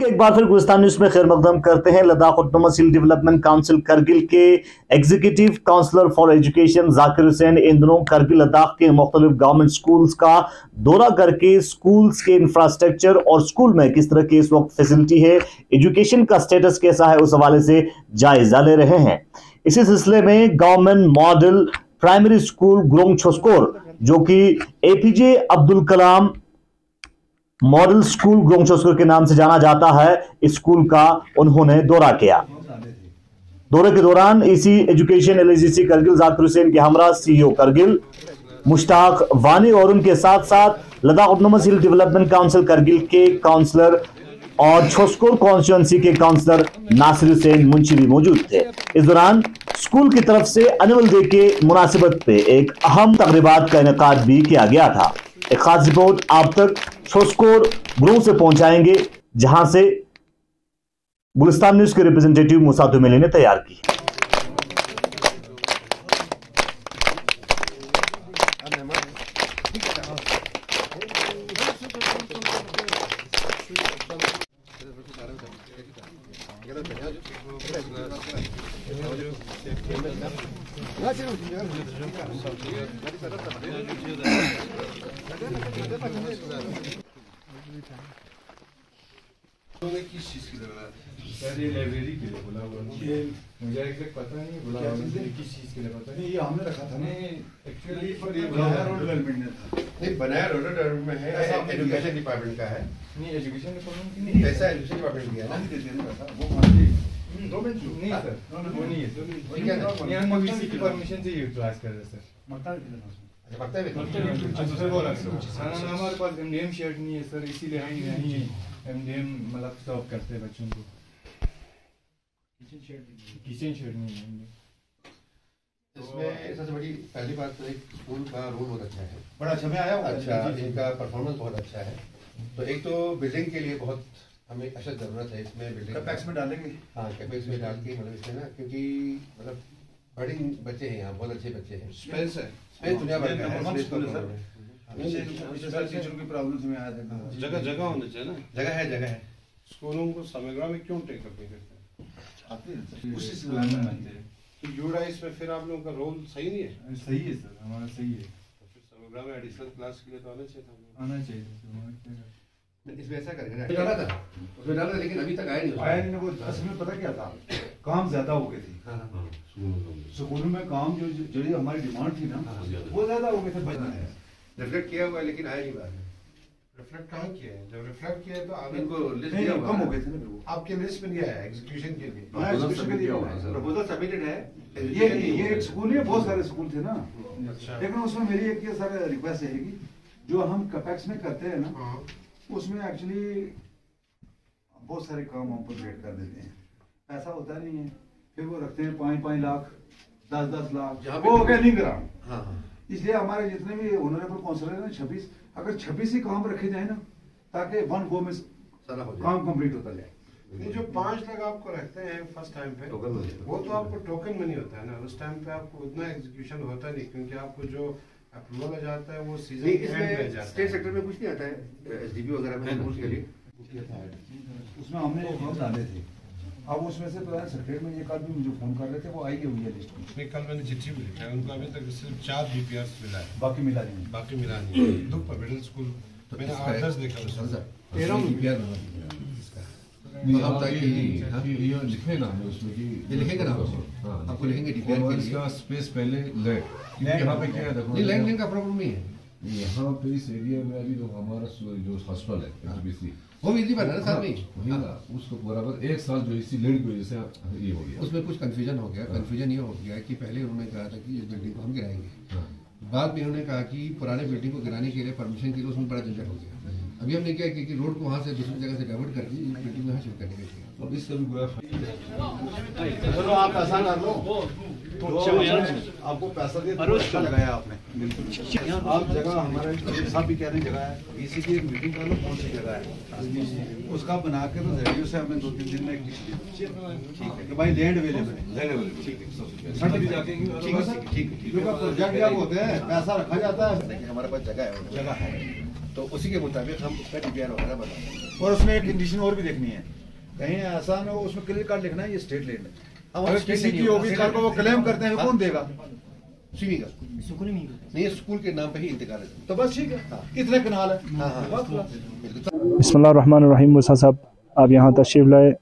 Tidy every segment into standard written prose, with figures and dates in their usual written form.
एक बार फिर गुलिस्तान न्यूज में खैर मकदम करते हैं। Ladakh autonomous hill development council Kargil के executive councillor for education Zakir Hussain इन दिनों करगिल लद्दाख के मुख्तलिफ गवर्नमेंट स्कूल्स का दौरा करके स्कूल्स के इंफ्रास्ट्रक्चर और स्कूल में किस तरह की इस वक्त फैसिलिटी है, एजुकेशन का स्टेटस कैसा है, उस हवाले से जायजा ले रहे हैं। इसी सिलसिले में गवर्नमेंट मॉडल प्राइमरी स्कूल ग्रोंग छोस्कोर, जो कि APJ Abdul Kalam model school ग्रोंग छोस्कोर के नाम से जाना जाता है, इस स्कूल का उन्होंने दौरा किया। दौरे के दौरान इसी एजुकेशन एलएजीसी करगिल जाकिर हुसैन के हमरा सीईओ करगिल मुश्ताक वानी और उनके साथ साथ Ladakh autonomous hill development council Kargil के काउंसलर और छोस्कोर कॉन्स्टिट्यूएंसी के काउंसलर नासिर हुसैन मुंशी भी मौजूद थे। इस दौरान स्कूल की तरफ से एनुअल डे के मुनासिबत पे एक अहम तकरीबात का इनेकाद भी किया गया था। एक खास रिपोर्ट आप तक छोस्कोर ग्रोंग से पहुंचाएंगे, जहां से गुलिस्तान न्यूज के रिप्रेजेंटेटिव मूसा दुमेली ने तैयार की। किस चीज की जरूरत है सर? ये लाइब्रेरी के लिए बोला हुआ है। मुझे एग्जैक्ट पता नहीं बोला किस चीज के लिए पता नहीं। ये हमने रखा था ना एक्चुअली पर ये बनाया रोड डेवलपमेंट में था। नहीं, बनाया रोड डेवलपमेंट में है, एजुकेशन डिपार्टमेंट का है। नहीं, एजुकेशन डिपार्टमेंट की नहीं, पैसा एजुकेशन डिपार्टमेंट की है ना। दे देना पैसा वो मानते नहीं सर, वो नहीं है सर। ठीक है ना, ये हम वीसी की परमिशन से यूटिलाइज कर रहे हैं सर। मकता भी देना उसमें, मकता भी सर बोला सर। हमारे पास एमडीएम शेड नहीं है सर, इसीलिए हम नहीं एमडीएम मतलब सर्व करते हैं बच्चों को। किचन शेड नहीं है इसमें। सबसे बड़ी पहली बात तो एक स्कूल का रोल बहुत अच्छा है, बड़ा अच्छा में आया हुआ अच्छा, इनका परफॉर्मेंस बहुत अच्छा है। तो एक तो बिल्डिंग के लिए बहुत हमें अशद जरूरत है इसमें। बिल्डिंग कैपेक्स में डालेंगे, हाँ कैपेक्स में डाल के मतलब इसमें ना, क्योंकि मतलब बड़े बच्चे हैं यहाँ, बहुत अच्छे बच्चे हैं। स्पेस है, स्पेस दुनिया भर का है। टीचर की प्रॉब्लम में आया था। जगह जगह होना चाहिए ना, जगह है। स्कूलों को समग्रा में क्यों टेकअप नहीं करते? आते हैं उसी से लाइन बनते हैं। तो यूडाइस में फिर आप लोगों का रोल सही नहीं है? सही है सर, हमारा सही है। तो फिर समग्रा में एडिशनल क्लास के लिए तो आना चाहिए था। आना चाहिए। इसमें ऐसा करेंगे ना, डाला था उसमें डाला था, लेकिन अभी तक आया नहीं। वो असल में पता क्या था, काम ज्यादा हो गए थे स्कूल में। काम जो हमारी डिमांड थी ना, वो ज्यादा हो गए थे। बचना है, रिफ्लेक्ट किया हुआ है, लेकिन आया नहीं बात है। रिफ्लेक्ट कहाँ किया है? जब रिफ्लेक्ट किया है तो आप इनको लिस्ट दिया हुआ कम हो गए थे ना, आपके लिस्ट में नहीं आया एग्जीक्यूशन के लिए। प्रपोजल सबमिटेड है। ये एक स्कूल है, बहुत सारे स्कूल थे ना। अच्छा, लेकिन उसमें मेरी एक सर रिक्वेस्ट है कि जो हम कैपेक्स में करते हैं ना, उसमें एक्चुअली बहुत सारे काम हम प्रोजेक्ट कर देते हैं, पैसा होता नहीं है। फिर वो रखते हैं 5-5 लाख 10-10 लाख, वो हो गया नहीं करा। इसलिए हमारे जितने भी ऑनरेबल काउंसलर है ना, 26, अगर 26 ही काम रखे जाए ना, ताकि 1 गो में सारा काम कंप्लीट होता जाए। नहीं, जो 5 लाख आपको रखते हैं फर्स्ट टाइम पे, वो तो आपको टोकन मनी होता है ना। उस टाइम पे आपको उतना एग्जीक्यूशन होता नहीं, क्योंकि आपको जो अप्रूवल आ जाता है वो सीजन के एंड में जाता है। स्टेट सेक्टर में कुछ नहीं आता है, एसडीपी वगैरह में रूल्स के लिए उसमें हमने फॉर्म डाले थे। अब उसमें से प्रधान सेक्रेटरी में एक आदमी मुझे फोन कर रहे थे, वो आई हुई है लिस्ट में। नहीं, कल मैंने चिट्ठी भी लिखा है उनको, अभी तक सिर्फ 4 बीपीआर मिला है, बाकी मिला नहीं। बाकी मिला नहीं है। दुख मिडिल स्कूल मैंने 8-10 देखा उसमें। ये लिखे ना हमें उसमें कि ये लिखेंगे ना, आपको लिखेंगे डीपीआर के लिए। इसका स्पेस पहले लैंड, यहाँ पे क्या है देखो, नहीं लैंड का प्रॉब्लम नहीं है यहाँ पे इस एरिया में। अभी जो हमारा जो हॉस्पिटल है एचबीसी, वो बिजली बना ना साथ में, वही ना, उसको बराबर 1 साल जो इसी लैंड की वजह से ये हो गया। उसमें कुछ कंफ्यूजन हो गया। कंफ्यूजन ये हो गया कि पहले उन्होंने कहा था कि इस बिल्डिंग को हम गिराएंगे, बाद में उन्होंने कहा कि पुराने बिल्डिंग को गिराने के लिए परमिशन के लिए उसमें बड़ा झंझट हो गया। अभी हमने क्या कि रोड को वहाँ से दूसरी जगह से डाइवर्ट करके इस बिल्डिंग में शिफ्ट करने का। अब इसका भी गोया चलो आप ऐसा कर लो, आपको पैसा दिया तो अच्छा लगाया आपने। आप जगह हमारे साहब भी कह रहे जगह है, इसी की एक मीटिंग कर लो, कौन सी जगह है उसका बना के तो रेडियो से हमें 2-3 दिन में एक लिस्ट, ठीक है कि भाई लैंड अवेलेबल है, ठीक है, ठीक है। प्रोजेक्ट जब होते हैं पैसा रखा जाता है, हमारे पास जगह है, जगह है तो उसी के मुताबिक हम उसका डीपीआर वगैरह बनाते हैं। और उसमें एक कंडीशन और भी देखनी है, कहीं ऐसा ना हो उसमें क्लियर कार्ड लिखना है ये स्टेट लैंड है। अब अगर किसी की ओबी कार्ड को वो क्लेम करते हैं कौन देगा? स्विमिंग का नहीं, स्कूल के नाम पे ही इंतकाल है, तो बस ठीक है, कितने कनाल है। बिस्मिल्लाहिर्रहमानिर्रहीम। मूसा साहब आप यहाँ तशरीफ़ लाए,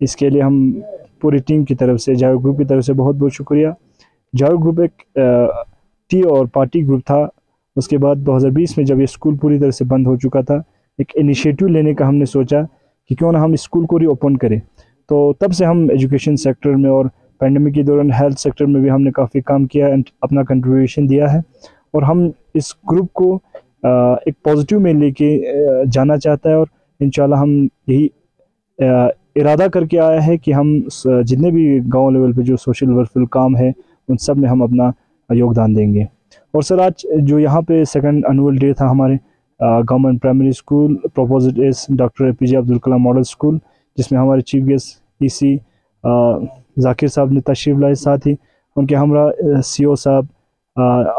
इसके लिए हम पूरी टीम की तरफ से, जावेद ग्रुप की तरफ से बहुत बहुत शुक्रिया। जावेद ग्रुप एक टी और पार्टी ग्रुप था। उसके बाद 2020 में जब ये स्कूल पूरी तरह से बंद हो चुका था, एक इनिशिएटिव लेने का हमने सोचा कि क्यों ना हम स्कूल को रीओपन करें। तो तब से हम एजुकेशन सेक्टर में और पैंडमिक के दौरान हेल्थ सेक्टर में भी हमने काफ़ी काम किया एंड अपना कंट्रीब्यूशन दिया है। और हम इस ग्रुप को एक पॉजिटिव में लेके जाना चाहता है और इंशाल्लाह हम यही इरादा करके आया है कि हम जितने भी गांव लेवल पे जो सोशल वेलफेयर काम है उन सब में हम अपना योगदान देंगे। और सर आज जो यहाँ पे सेकंड एनुअल डे था हमारे गवर्नमेंट प्राइमरी स्कूल प्रोपोज्ड इस doctor APJ Abdul Kalam model school, जिसमें हमारे चीफ गेस्ट EC जाकिर साहब ने तशरीफ़ लाए, साथ ही उनके हमरा CO साहब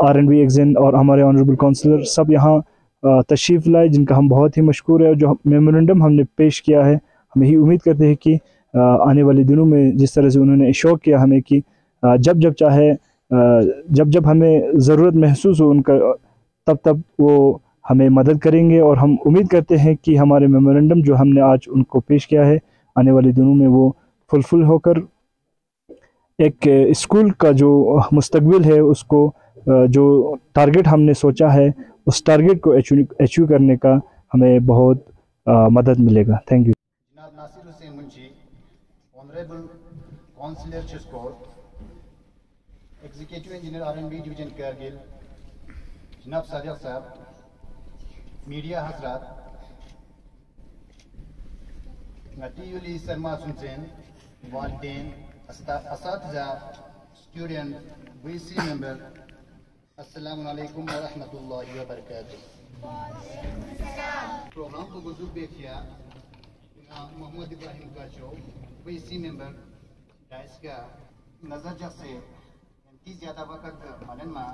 R&B एग्जन और हमारे ऑनरेबल काउंसलर सब यहाँ तशरीफ़ लाए, जिनका हम बहुत ही मशकूर है। और जो मेमोरेंडम हमने पेश किया है, हम यही उम्मीद करते हैं कि आने वाले दिनों में जिस तरह से उन्होंने शौक़ किया हमें कि जब जब चाहे जब हमें ज़रूरत महसूस हो उनका, तब वो हमें मदद करेंगे। और हम उम्मीद करते हैं कि हमारे मेमोरेंडम जो हमने आज उनको पेश किया है, आने वाले दिनों में वो फुलफिल होकर एक स्कूल का जो मुस्तकबिल है उसको जो टारगेट हमने सोचा है उस टारगेट को अचीव करने का हमें बहुत मदद मिलेगा। Thank you. जनाब Nasir Hussain Munshi, honourable councillor Chiskot, executive engineer R&B division Kargil, जनाब सादिक साहब, मीडिया हजरात, नतीयुली सरमा हुसैन, वालिदैन, असातिज़ा, स्टूडेंट, VC मेंबर, अस्सलामु अलैकुम व रहमतुल्लाहि व बरकातुहू। प्रोग्राम को बुजुर्ग देखिया मोहम्मद इब्राहिम काचो, VC मेंबर डाइस का नजर जैसे इंती ज्यादा वक्त मनन मा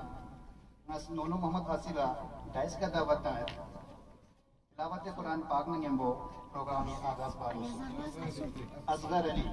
नोनो मोहम्मद आसिला डाइस का दावत है तिलावत कुरान पाक में गेंबो प्रोग्राम आगाज पारी असगर अली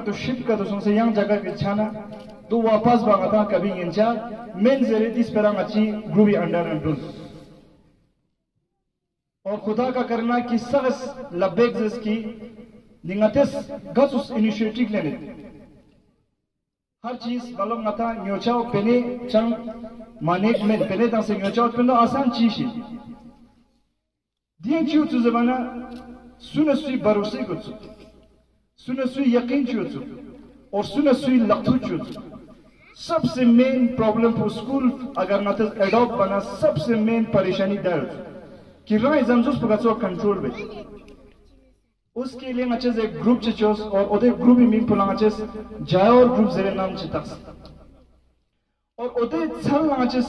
तो शिफ्ट का तो सुनसे yang jaga बिछाना तो वापस बांगता कभी इंचा मेन जरिए परंग अच्छी ग्रुपी अंडर अंडुल और खुदा का करना कि सगस लब्बेक जिसकी निगतेस गसुस इनिशिएटिव लेने हर चीज बालों मता न्योचाओ पहले चंग मानेक में पहले तक से न्योचाओ पहले आसान चीज है दिए चीज़ तो ज़माना सुने सुई भरोसे को चुप सुने सुई यकीन चुप और सुने सुई लक्ष्य चुप सबसे मेन प्रॉब्लम फॉर स्कूल अगर ना तो एडॉप्ट बना सबसे मेन परेशानी दर्द कि राय जमजुस पकड़ो कंट्रोल में उसके लिए अच्छे से ग्रुप चचोस और उधर ग्रुप ही मीन पुलांग अच्छे जाए और ग्रुप जरे नाम चिताक्स और उधर चल अच्छे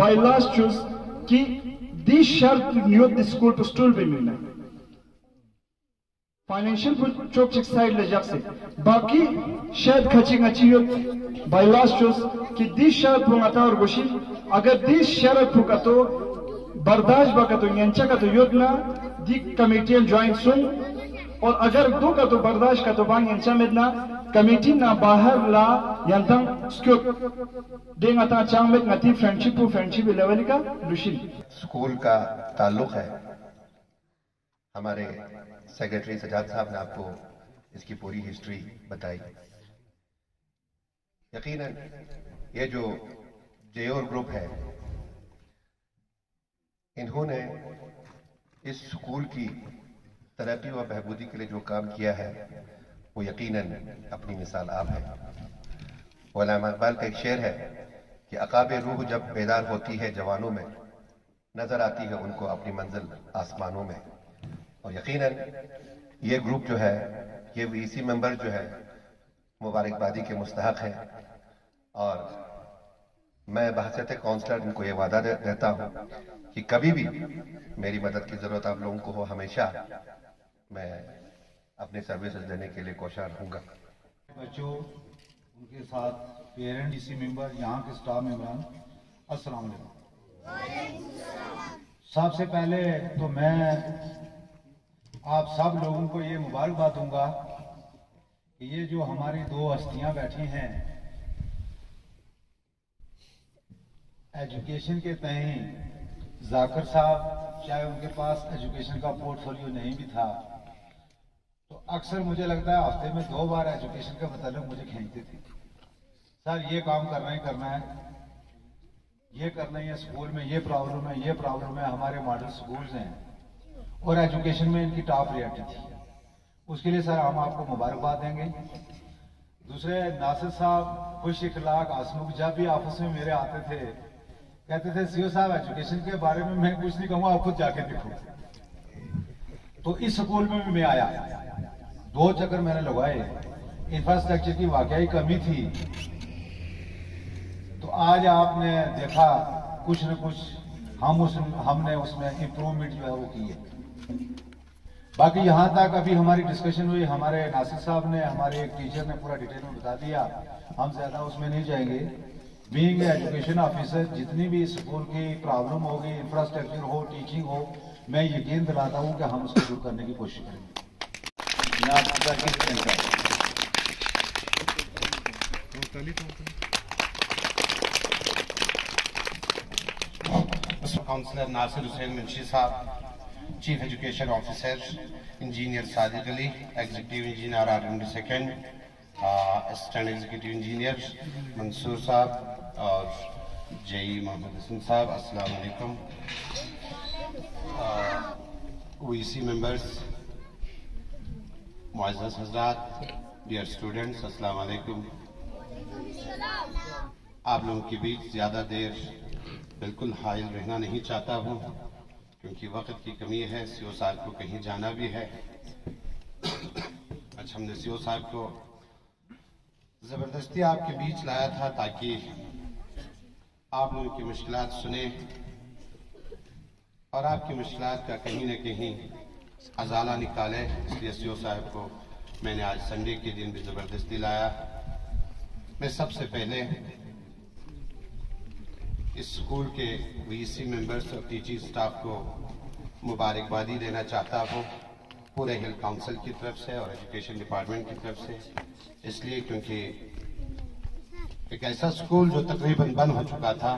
बाय लास्ट चूस कि दी शर्त न्यूट दी स्कूल पर स्टूल पे मिलना फाइनेंशियल चौक चिक साइड ले जाक से बाकी शायद खची खची हो बाय लास्ट चूस कि दी शर्त पुंगाता और गोशी अगर दी शर्त पुका तो बर्दाश्त बाका तो यंचा का तो योजना दी कमेटी ज्वाइन सुन और अगर दो का तो बर्दाश्त का तो बांग यंचा में ना कमेटी ना बाहर ला यंतंग स्क्योर देंगा ता चांग में नती फ्रेंडशिप लेवल का लुशिन स्कूल का ताल्लुक है हमारे सेक्रेटरी सजाद साहब ने आपको इसकी पूरी हिस्ट्री बताई। यकीनन ये जो जेओर ग्रुप है, इन्होंने इस स्कूल की तरक्की व बहबूदी के लिए जो काम किया है वो यकीनन अपनी मिसाल आप है। उलमा इकबाल का एक शेर है कि अकाबे रूह जब बेदार होती है जवानों में, नजर आती है उनको अपनी मंजिल आसमानों में। और यकीनन ये ग्रुप जो है, ये वीसी मेंबर जो है, मुबारकबादी के मुस्तहक है। और मैं बहसत काउंसलर इनको ये वादा देता हूँ कि कभी भी मेरी मदद की जरूरत आप लोगों को हो, हमेशा मैं अपने सर्विसेज देने के लिए कोशिश रहूँगा। बच्चों, उनके साथ पेरेंट, डीसी मेंबर, यहाँ के स्टाफ मेंबरान, अस्सलाम वालेकुम। सबसे पहले तो मैं आप सब लोगों को ये मुबारकबाद दूंगा कि ये जो हमारी दो हस्तियां बैठी हैं, एजुकेशन के तय जाकिर साहब, चाहे उनके पास एजुकेशन का पोर्टफोलियो नहीं भी था, तो अक्सर मुझे लगता है हफ्ते में 2 बार एजुकेशन के मतलब मुझे खींचते थे, सर ये काम करना ही करना है, ये करना ही है, स्कूल में ये प्रॉब्लम है, ये प्रॉब्लम है। हमारे मॉडल स्कूल्स हैं और एजुकेशन में इनकी टॉप प्रायोरिटी थी। उसके लिए सर हम आपको मुबारकबाद देंगे। दूसरे नासिर साहब खुश इखलाक हसमुख, जब भी ऑफिस में मेरे आते थे कहते थे सीओ साहब एजुकेशन के बारे में मैं कुछ नहीं कहूँगा, आप खुद जाके देखो। तो इस स्कूल में भी मैं आया, 2 चक्कर मैंने लगवाए, इंफ्रास्ट्रक्चर की वाकई कमी थी। तो आज आपने देखा कुछ न कुछ हमने उसमें इम्प्रूवमेंट जो है वो की है। बाकी यहाँ तक अभी हमारी डिस्कशन हुई, हमारे नासिर साहब ने, हमारे एक टीचर ने पूरा डिटेल में बता दिया, हम ज्यादा उसमें नहीं जाएंगे। बीइंग एजुकेशन ऑफिसर, जितनी भी स्कूल की प्रॉब्लम होगी, इंफ्रास्ट्रक्चर हो, टीचिंग हो, मैं यकीन दिलाता हूँ कि हम उसको दूर करने की कोशिश करेंगे। Counsellor Nasir Hussain Munshi sahab, chief education officer engineer Sadiq Ali, executive engineer RMD second, assistant executive engineer Mansoor sahab और जेई मोहम्मद हसन साहब, अस्सलाम वालेकुम। वीसी मेंबर्स, मुअज़्ज़ज़ हज़रात, डियर स्टूडेंट्स, अस्सलाम वालेकुम। आप लोगों के बीच ज़्यादा देर बिल्कुल हाइल रहना नहीं चाहता हूँ क्योंकि वक्त की कमी है, सीओ साहब को कहीं जाना भी है। अच्छा, हमने सीओ साहब को ज़बरदस्ती आपके बीच लाया था ताकि आप लोगों की मुश्किलात सुने और आपकी मुश्किलात का कहीं न कहीं अजाला निकाले। इसलिए सीओ साहब को मैंने आज संडे के दिन भी ज़बरदस्ती लाया। मैं सबसे पहले इस स्कूल के वीसी मेंबर्स और टीचिंग स्टाफ को मुबारकबादी देना चाहता हूँ, पूरे हिल काउंसिल की तरफ से और एजुकेशन डिपार्टमेंट की तरफ से, इसलिए क्योंकि एक ऐसा स्कूल जो तकरीबन बंद हो चुका था,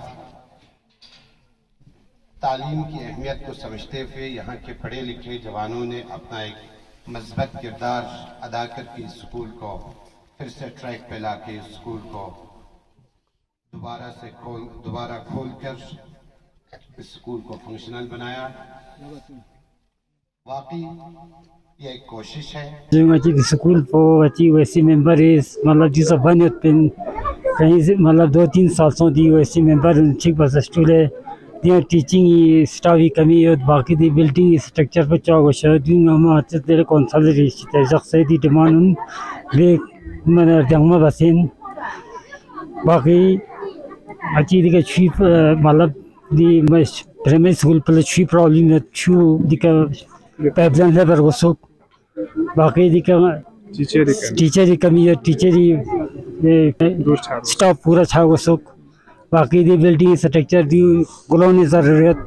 तालीम की अहमियत को समझते हुए यहाँ के पढ़े लिखे जवानों ने अपना एक मज़बूत किरदार अदा करके स्कूल को फिर से ट्रैक पे लाके स्कूल को दोबारा खोल कर इस स्कूल को फंक्शनल बनाया। वाकई ये एक कोशिश है। स्कूल को वैसी मेंबर मतलब जिस बने कहीं से मतलब 2-3 साल से दी वैसी मेंबर ठीक बस स्टूल है दिया टीचिंग स्टाफ की कमी है। बाकी दी बिल्डिंग स्ट्रक्चर पर चाहो शहरी हम अच्छे तेरे कौंसल से दी डिमांड ले मैंने जंगमा बसें बाकी अच्छी दिखे छी मतलब दी प्राइमरी स्कूल पर छी प्रॉब्लम है छू दिखे पैबलन लेबर को सो बाकी दिखे टीचर की कमी है। टीचर स्टाफ पूरा छा को सो बाकी दी बिल्डिंग स्ट्रक्चर दी गुलाने ज़रूरत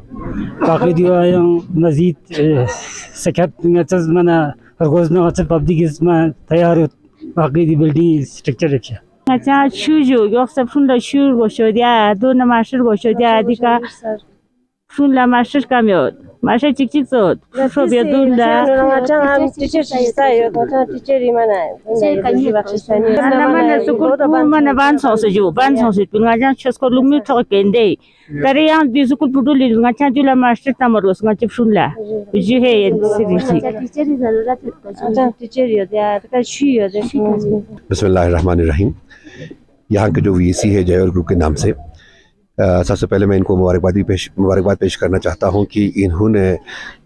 बाकी दी मज़ीद सेकंड मना रोज़ना अच्छा पब्लिक इसमें तैयार हो बाकी दी बिल्डिंग स्ट्रक्चर रखा अच्छा शुजू yok sapun da şur boşu diye dona maşır boşu diye dika şunla maşır kamyon Masha cik-cik sot. Shobia dunda. Mana sukul mana ban sausaju. Ban sausaju. Ngajang chaskor lumi thok kende. Tari yang di sukul puduli ngajang jula master tamarus ngajib shunla. Juhe yen sirisi. बिस्मिल्लाहिर्रहमानिर्रहीम। यहाँ के जो VC है जयोर group के नाम से सबसे पहले मैं इनको मुबारकबाद पेश करना चाहता हूँ कि इन्होंने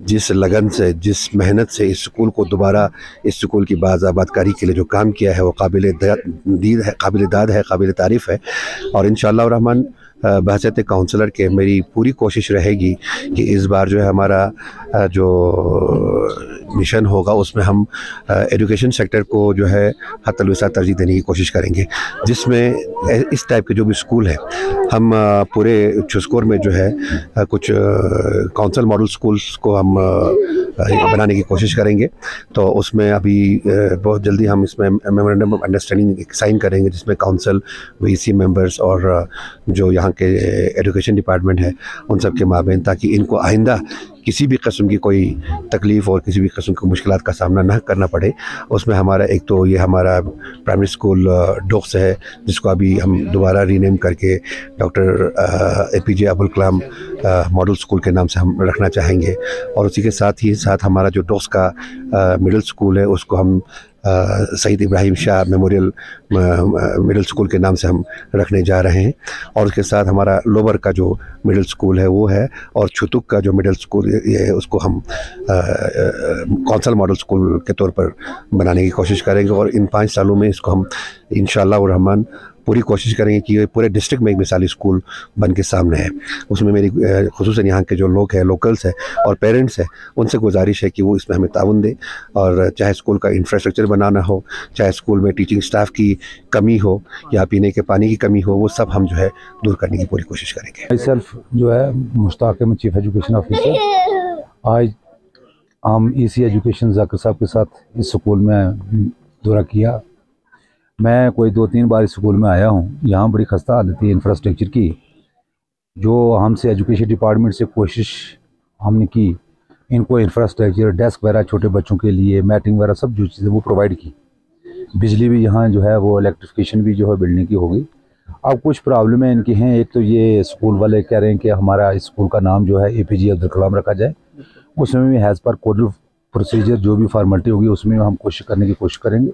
जिस लगन से, जिस मेहनत से इस स्कूल को दोबारा इस स्कूल की बाज़ाबादकारी के लिए जो काम किया है वो काबिल दाद है, काबिल तारीफ़ है। और इंशाअल्लाह रहमान बहसत काउंसलर के मेरी पूरी कोशिश रहेगी कि इस बार जो है हमारा जो मिशन होगा उसमें हम एजुकेशन सेक्टर को जो है हतलविसा तरजीह देने की कोशिश करेंगे, जिसमें इस टाइप के जो भी स्कूल हैं हम पूरे छुस्कोर में जो है कुछ काउंसिल मॉडल स्कूल्स को हम बनाने की कोशिश करेंगे। तो उसमें अभी बहुत जल्दी हम इसमें मेमोरेंडम ऑफ अंडरस्टैंडिंग साइन करेंगे, जिसमें काउंसिल, वीसी मेंबर्स और जो यहाँ के एजुकेशन डिपार्टमेंट है उन सब के माबेन, ताकि इनको आइंदा किसी भी किस्म की कोई तकलीफ़ और किसी भी किस्म की मुश्किलात का सामना न करना पड़े। उसमें हमारा एक तो ये हमारा प्राइमरी स्कूल डोक्स है, जिसको अभी हम दोबारा रीनेम करके doctor APJ Abdul Kalam model school के नाम से हम रखना चाहेंगे। और उसी के साथ ही साथ हमारा जो डोक्स का मिडिल स्कूल है उसको हम Syed Ibrahim Shah memorial middle school के नाम से हम रखने जा रहे हैं। और उसके साथ हमारा लोबर का जो मिडिल स्कूल है वो है, और छुतुक का जो मिडिल स्कूल है उसको हम कौंसल मॉडल स्कूल के तौर पर बनाने की कोशिश करेंगे। और इन 5 सालों में इसको हम इंशाअल्लाह रहमान पूरी कोशिश करेंगे कि ये पूरे डिस्ट्रिक्ट में एक मिसाली स्कूल बन के सामने है। उसमें मेरी खुसूसन यहाँ के जो लोग हैं, लोकल्स हैं और पेरेंट्स हैं, उनसे गुजारिश है कि वो इसमें हमें ताउन दें। और चाहे स्कूल का इंफ्रास्ट्रक्चर बनाना हो, चाहे स्कूल में टीचिंग स्टाफ की कमी हो या पीने के पानी की कमी हो, वो सब हम जो है दूर करने की पूरी कोशिश करेंगे। माई सेल्फ जो है Mushtaq Ahmad, chief education officer. आज हम EC एजुकेशन जाकिर साहब के साथ इस स्कूल में दौरा किया। मैं कोई 2-3 बार इस स्कूल में आया हूँ। यहाँ बड़ी खस्ता हालत थी इंफ्रास्ट्रक्चर की। जो हमसे एजुकेशन डिपार्टमेंट से कोशिश हमने की, इनको इंफ्रास्ट्रक्चर, डेस्क वगैरह छोटे बच्चों के लिए, मैटिंग वगैरह सब जो चीज़ें वो प्रोवाइड की। बिजली भी यहाँ जो है वो इलेक्ट्रिफिकेशन भी जो है बिल्डिंग की होगी। अब कुछ प्रॉब्लमें इनकी हैं। एक तो ये स्कूल वाले कह रहे हैं कि हमारा स्कूल का नाम जो है APJ अब्दुल कलाम रखा जाए। उसमें भी हैज़ पर कोड प्रोसीजर जो भी फॉर्मेलिटी होगी उसमें हम कोशिश करने की कोशिश करेंगे।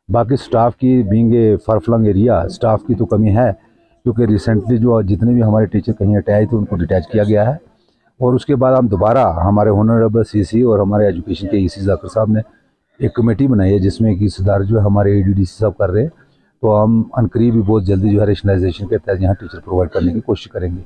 बाकी स्टाफ की being a far flung area, staff की तो कमी है, क्योंकि रिसेंटली जो जितने भी हमारे टीचर कहीं अटैच थे उनको डिटैच किया गया है। और उसके बाद हम दोबारा हमारे ऑनरेबल CC और हमारे एजुकेशन के EC जाकिर साहब ने एक कमेटी बनाई है, जिसमें कि सुधार जो है हमारे ADDC साहब कर रहे हैं। तो हम अनकरीब भी बहुत जल्दी जो है रेशनलाइजेशन के तहत यहाँ टीचर प्रोवाइड करने की कोशिश करेंगे।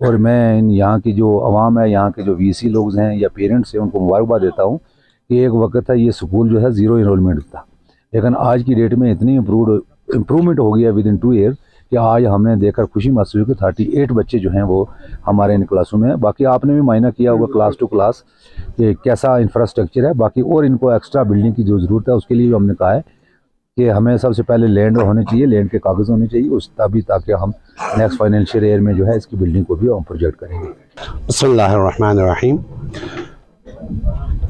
और मैं यहाँ की जो आवाम है, यहाँ के जो VC लोग हैं या पेरेंट्स हैं, उनको मुबारकबाद देता हूँ कि एक वक्त था ये स्कूल जो है 0 इनरोलमेंट था, लेकिन आज की डेट में इतनी इम्प्रूवमेंट हो गया विदिन 2 ईयर कि आज हमने देखकर खुशी महसूस की 38 बच्चे जो हैं वो हमारे इन क्लासों में हैं। बाकी आपने भी मायना किया होगा क्लास टू क्लास कि कैसा इंफ्रास्ट्रक्चर है। बाकी और इनको एक्स्ट्रा बिल्डिंग की जो ज़रूरत है उसके लिए हमने कहा है कि हमें सबसे पहले लैंड होने चाहिए, लैंड के कागज़ होने चाहिए उस तभी, ताकि हम नेक्स्ट फाइनेंशियल ईयर में जो है इसकी बिल्डिंग को भी हम प्रोजेक्ट करेंगे। बिस्मिल्लाहिर्रहमानिर्रहीम।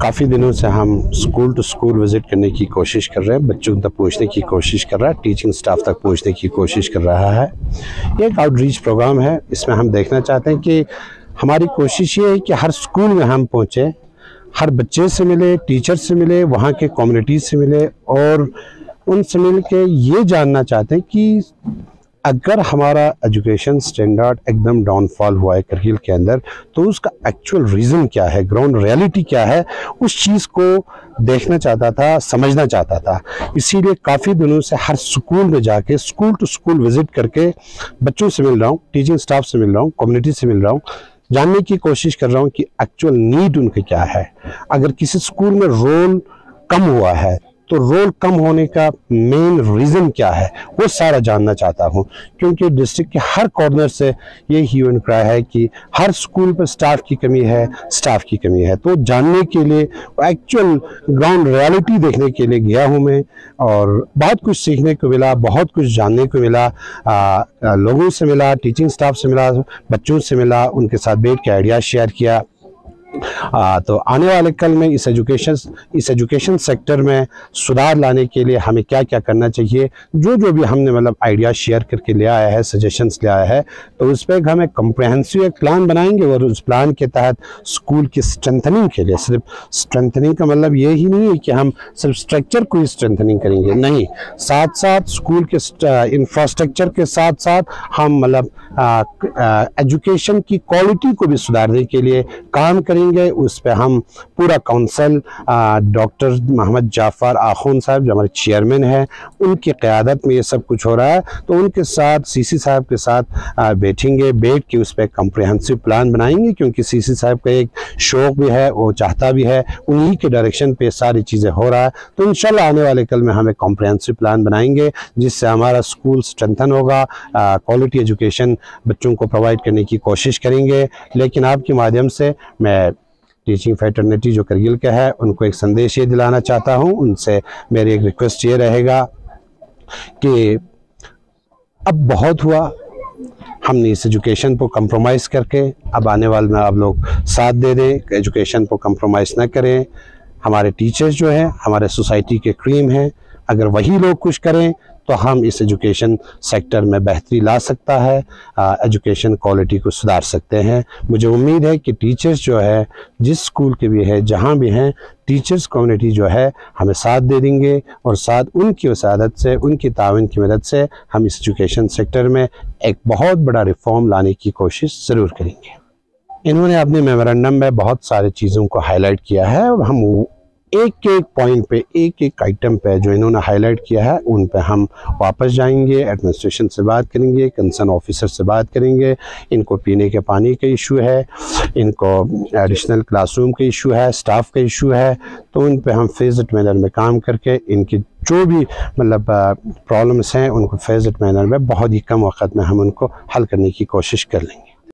काफ़ी दिनों से हम स्कूल टू स्कूल विज़िट करने की कोशिश कर रहे हैं, बच्चों तक पहुंचने की कोशिश कर रहा है, टीचिंग स्टाफ तक पहुंचने की कोशिश कर रहा है। ये एक आउटरीच प्रोग्राम है। इसमें हम देखना चाहते हैं कि हमारी कोशिश ये है कि हर स्कूल में हम पहुँचें, हर बच्चे से मिले, टीचर से मिले, वहाँ के कम्युनिटी से मिले और उनसे मिल के ये जानना चाहते हैं कि अगर हमारा एजुकेशन स्टैंडर्ड एकदम डाउनफॉल हुआ है करगिल के अंदर, तो उसका एक्चुअल रीज़न क्या है, ग्राउंड रियलिटी क्या है, उस चीज़ को देखना चाहता था, समझना चाहता था। इसीलिए काफ़ी दिनों से हर स्कूल में जाके स्कूल टू स्कूल विज़िट करके बच्चों से मिल रहा हूँ, टीचिंग स्टाफ से मिल रहा हूँ, कम्युनिटी से मिल रहा हूँ, जानने की कोशिश कर रहा हूँ कि एक्चुअल नीड उनके क्या है। अगर किसी स्कूल में रोल कम हुआ है तो रोल कम होने का मेन रीज़न क्या है, वो सारा जानना चाहता हूँ, क्योंकि डिस्ट्रिक्ट के हर कॉर्नर से ये ह्यू एंड क्राई है कि हर स्कूल पर स्टाफ की कमी है, स्टाफ की कमी है। तो जानने के लिए, एक्चुअल ग्राउंड रियलिटी देखने के लिए गया हूँ मैं, और बहुत कुछ सीखने को मिला, बहुत कुछ जानने को मिला। लोगों से मिला, टीचिंग स्टाफ से मिला, बच्चों से मिला, उनके साथ बैठ के आइडिया शेयर किया। तो आने वाले कल में इस एजुकेशन सेक्टर में सुधार लाने के लिए हमें क्या क्या करना चाहिए, जो भी हमने मतलब आइडिया शेयर करके ले आया है, सजेशंस ले आया है, तो उस पर हम एक कम्प्रहेंसिव एक प्लान बनाएंगे और उस प्लान के तहत स्कूल की स्ट्रेंथनिंग के लिए, सिर्फ स्ट्रेंथनिंग का मतलब ये ही नहीं है कि हम सिर्फ स्ट्रक्चर को ही स्ट्रेंथनिंग करेंगे, नहीं, साथ साथ स्कूल के इंफ्रास्ट्रक्चर के साथ साथ हम मतलब एजुकेशन की क्वालिटी को भी सुधारने के लिए काम करेंगे। उस पर हम पूरा काउंसिल डॉक्टर मोहम्मद जाफ़र आखून साहब जो हमारे चेयरमैन हैं, उनकी क़यादत में ये सब कुछ हो रहा है, तो उनके साथ सीसी साहब के साथ बैठेंगे, बैठ के उस पर कम्प्रहेंसिव प्लान बनाएंगे, क्योंकि सीसी साहब का एक शौक़ भी है, वो चाहता भी है, उन्हीं के डायरेक्शन पे सारी चीज़ें हो रहा है। तो इंशाल्लाह आने वाले कल में हम एक कम्प्रहेंसिव प्लान बनाएंगे जिससे हमारा स्कूल स्ट्रेंथन होगा, क्वालिटी एजुकेशन बच्चों को प्रोवाइड करने की कोशिश करेंगे। लेकिन आपके माध्यम से मैं टीचिंग फैटर्निटी जो करगिल का है उनको एक संदेश ये दिलाना चाहता हूँ, उनसे मेरी एक रिक्वेस्ट ये रहेगा कि अब बहुत हुआ, हमने इस एजुकेशन को कंप्रोमाइज़ करके अब आने वाले में आप लोग साथ दे दें, एजुकेशन को कंप्रोमाइज़ ना करें। हमारे टीचर्स जो हैं हमारे सोसाइटी के क्रीम हैं, अगर वही लोग कुछ करें तो हम इस एजुकेशन सेक्टर में बेहतरी ला सकता है, एजुकेशन क्वालिटी को सुधार सकते हैं। मुझे उम्मीद है कि टीचर्स जो है जिस स्कूल के भी है, जहाँ भी हैं, टीचर्स कम्युनिटी जो है हमें साथ दे देंगे और साथ उनकी वसादत से, उनकी तावन की मदद से हम इस एजुकेशन सेक्टर में एक बहुत बड़ा रिफॉर्म लाने की कोशिश ज़रूर करेंगे। इन्होंने अपने मेमोरेंडम में बहुत सारी चीज़ों को हाईलाइट किया है और हम एक एक पॉइंट पे, एक एक आइटम पे जो इन्होंने हाईलाइट किया है उन पे हम वापस जाएंगे, एडमिनिस्ट्रेशन से बात करेंगे, कंसर्न ऑफिसर से बात करेंगे। इनको पीने के पानी का इशू है, इनको एडिशनल क्लासरूम का इशू है, स्टाफ का इशू है, तो उन पे हम फेज़ड मैनर में काम करके इनकी जो भी मतलब प्रॉब्लम्स हैं उनको फेज़ड मैनर में बहुत ही कम वक्त में हम उनको हल करने की कोशिश कर लेंगे।